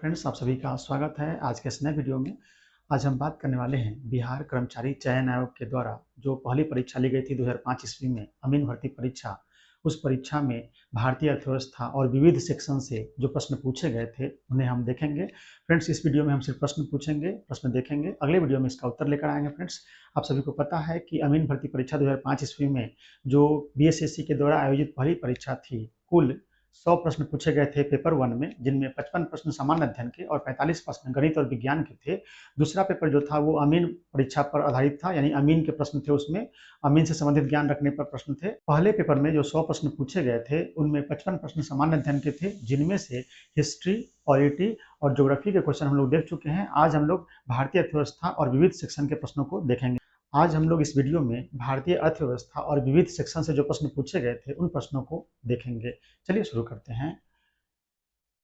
Friends, आप सभी का स्वागत है आज के इस नए वीडियो में। आज हम बात करने वाले हैं बिहार कर्मचारी चयन आयोग के द्वारा जो पहली परीक्षा ली गई थी 2005 ईस्वी में अमीन भर्ती परीक्षा। उस परीक्षा में भारतीय अर्थव्यवस्था और विविध सेक्शन से जो प्रश्न पूछे गए थे उन्हें हम देखेंगे। फ्रेंड्स, इस वीडियो में हम सिर्फ प्रश्न पूछेंगे, प्रश्न देखेंगे, अगले वीडियो में इसका उत्तर लेकर आएंगे। फ्रेंड्स, आप सभी को पता है कि अमीन भर्ती परीक्षा 2005 ईस्वी में जो बीएसएससी के द्वारा आयोजित पहली परीक्षा थी, कुल 100 प्रश्न पूछे गए थे पेपर 1 में, जिनमें 55 प्रश्न सामान्य अध्ययन के और 45 प्रश्न गणित और विज्ञान के थे। दूसरा पेपर जो था वो अमीन परीक्षा पर आधारित था, यानी अमीन के प्रश्न थे, उसमें अमीन से संबंधित ज्ञान रखने पर प्रश्न थे। पहले पेपर में जो 100 प्रश्न पूछे गए थे उनमें 55 प्रश्न सामान्य अध्ययन के थे, जिनमें से हिस्ट्री, पॉलिटी और ज्योग्राफी के क्वेश्चन हम लोग देख चुके हैं। आज हम लोग भारतीय अर्थव्यवस्था और विविध सेक्शन के प्रश्नों को देखेंगे। आज हम लोग इस वीडियो में भारतीय अर्थव्यवस्था और विविध सेक्शन से जो प्रश्न पूछे गए थे उन प्रश्नों को देखेंगे। चलिए शुरू करते हैं।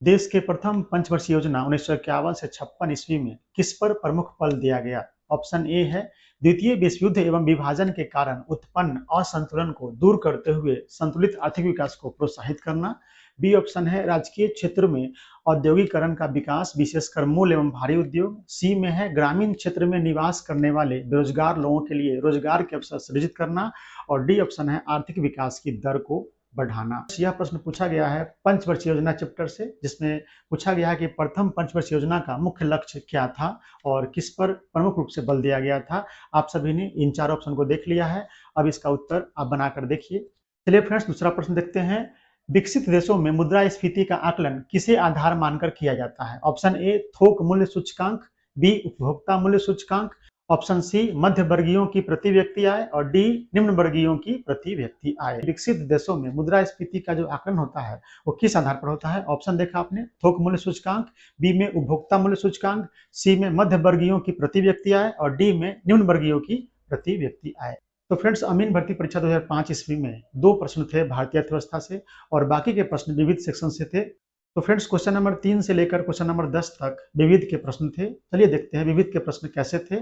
देश के प्रथम पंचवर्षीय योजना 1951 से 56 ईस्वी में किस पर प्रमुख बल दिया गया? ऑप्शन ए है द्वितीय विश्व युद्ध एवं विभाजन के कारण उत्पन्न असंतुलन को दूर करते हुए संतुलित आर्थिक विकास को प्रोत्साहित करना। बी ऑप्शन है राजकीय क्षेत्र में औद्योगिकरण का विकास, विशेषकर मूल एवं भारी उद्योग। सी में है ग्रामीण क्षेत्र में निवास करने वाले बेरोजगार लोगों के लिए रोजगार के अवसर सृजित करना। और डी ऑप्शन है आर्थिक विकास की दर को बढ़ाना। यह प्रश्न पूछा गया है पंचवर्षीय योजना चैप्टर से, जिसमें पूछा गया है कि प्रथम पंचवर्षीय योजना का मुख्य लक्ष्य क्या था और किस पर प्रमुख रूप से बल दिया गया था। आप सभी ने इन चार ऑप्शन को देख लिया है, अब इसका उत्तर आप बनाकर देखिए। चलिए फ्रेंड्स, दूसरा प्रश्न देखते हैं। विकसित देशों में मुद्रास्फीति का आकलन किसे आधार मानकर किया जाता है? ऑप्शन ए थोक मूल्य सूचकांक, बी उपभोक्ता मूल्य सूचकांक, ऑप्शन सी मध्य वर्गीयों की प्रति व्यक्ति आय और डी निम्न वर्गीयों की प्रति व्यक्ति आय। विकसित देशों में मुद्रास्फीति का जो आकलन होता है वो किस आधार पर होता है? ऑप्शन देखा आपने, थोक मूल्य सूचकांक, बी में उपभोक्ता मूल्य सूचकांक, सी में मध्य वर्गीयों की प्रति व्यक्ति आय और डी में निम्न वर्गीयों की प्रति व्यक्ति आय। तो फ्रेंड्स, अमीन भर्ती परीक्षा 2005 ईस्वी में 2 प्रश्न थे भारतीय अर्थव्यवस्था से और बाकी के प्रश्न विविध सेक्शन से थे। तो फ्रेंड्स, क्वेश्चन नंबर 3 से लेकर क्वेश्चन नंबर 10 तक विविध के प्रश्न थे। चलिए देखते हैं विविध के प्रश्न कैसे थे।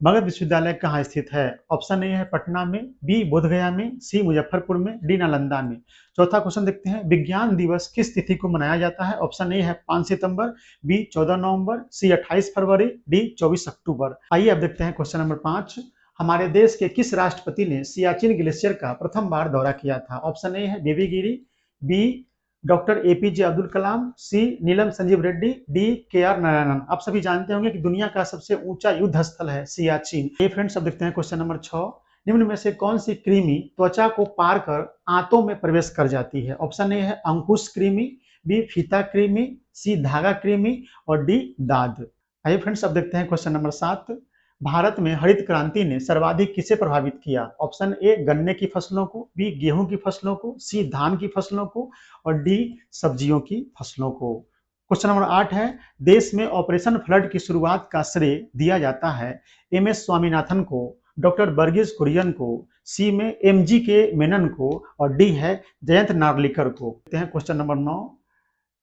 मगध विश्वविद्यालय कहाँ स्थित है? ऑप्शन ए है पटना में, बी बोधगया में, सी मुजफ्फरपुर में, डी नालंदा में। चौथा क्वेश्चन देखते हैं। विज्ञान दिवस किस तिथि को मनाया जाता है? ऑप्शन ए है 5 सितंबर, बी 14 नवंबर, सी 28 फरवरी, डी 24 अक्टूबर। आइए अब देखते हैं क्वेश्चन नंबर 5। हमारे देश के किस राष्ट्रपति ने सियाचिन ग्लेशियर का प्रथम बार दौरा किया था? ऑप्शन ए है बीवी गिरी, B doctor APJ Abdul Kalam, सी नीलम संजीव रेड्डी, डी के आर नारायणन। आप सभी जानते होंगे कि दुनिया का सबसे ऊंचा युद्ध स्थल है सियाचिन। ये फ्रेंड्स, अब देखते हैं क्वेश्चन नंबर 6। निम्न में से कौन सी कृमि त्वचा को पार कर आंतों में प्रवेश कर जाती है? ऑप्शन ए है अंकुश कृमि, बी फीता कृमि, सी धागा कृमि और डी दाद। आइए फ्रेंड्स, अब देखते हैं क्वेश्चन नंबर 7। भारत में हरित क्रांति ने सर्वाधिक किसे प्रभावित किया? ऑप्शन ए गन्ने की फसलों को, बी गेहूं की फसलों को, सी धान की फसलों को और डी सब्जियों की फसलों को। क्वेश्चन नंबर 8 है। देश में ऑपरेशन फ्लड की शुरुआत का श्रेय दिया जाता है एमएस स्वामीनाथन को, डॉक्टर वर्गीज कुरियन को, सी में एमजी के मेनन को और डी है जयंत नार्लिकर को। Question number 9।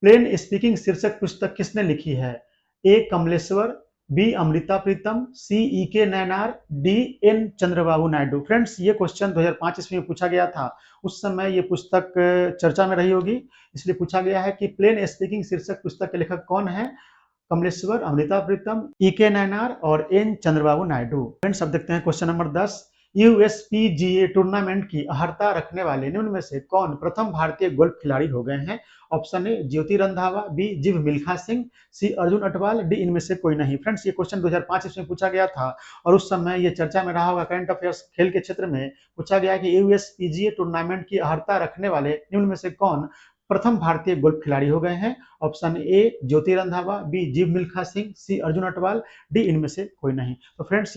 प्लेन स्पीकिंग शीर्षक पुस्तक किसने लिखी है? A Kamleshwar, B Amrita Pritam, C E K Nainar, D N Chandrababu Naidu. Friends, ये क्वेश्चन 2005 ईस्वी में पूछा गया था। उस समय ये पुस्तक चर्चा में रही होगी, इसलिए पूछा गया है कि प्लेन स्पीकिंग शीर्षक पुस्तक के लेखक कौन है? कमलेश्वर, अमृता प्रीतम, ई के नैनार और एन चंद्रबाबू नायडू। फ्रेंड्स, अब देखते हैं क्वेश्चन नंबर 10। यूएसपीजीए टूर्नामेंट की अर्हता रखने वाले निम्न में से कौन प्रथम भारतीय गोल्फ खिलाड़ी हो गए हैं? Option A Jyoti Randhawa, B Jeev Milkha Singh, C Arjun Atwal, D इनमें से कोई नहीं। फ्रेंड्स, ये क्वेश्चन 2005 ईस्वी में पूछा गया था और उस समय ये चर्चा में रहा होगा। करंट अफेयर्स खेल के क्षेत्र में पूछा गया कि यूएसपीजीए टूर्नामेंट की अर्हता रखने वाले निम्न में से कौन प्रथम भारतीय गोल्फ खिलाड़ी हो गए हैं? Option A Jyoti Randhawa, B Jeev Milkha Singh, C Arjun Atwal, D इनमें से कोई नहीं। तो फ्रेंड्स,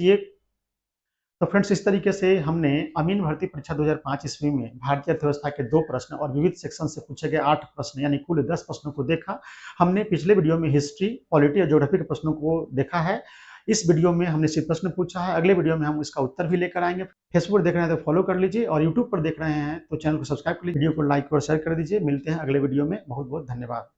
इस तरीके से हमने अमीन भर्ती परीक्षा 2005 ईस्वी में भारतीय अर्थव्यवस्था के 2 प्रश्न और विविध सेक्शन से पूछे गए 8 प्रश्न यानी कुल 10 प्रश्नों को देखा। हमने पिछले वीडियो में हिस्ट्री, पॉलिटी और ज्योग्राफी के प्रश्नों को देखा है। इस वीडियो में हमने सिर्फ प्रश्न पूछा है, अगले वीडियो में हम इसका उत्तर भी लेकर आएंगे। फेसबुक पर देख रहे हैं तो फॉलो कर लीजिए और यूट्यूब पर देख रहे हैं तो चैनल को सब्सक्राइब कर लीजिए, वीडियो को लाइक और शेयर कर दीजिए। मिलते हैं अगले वीडियो में। बहुत बहुत धन्यवाद।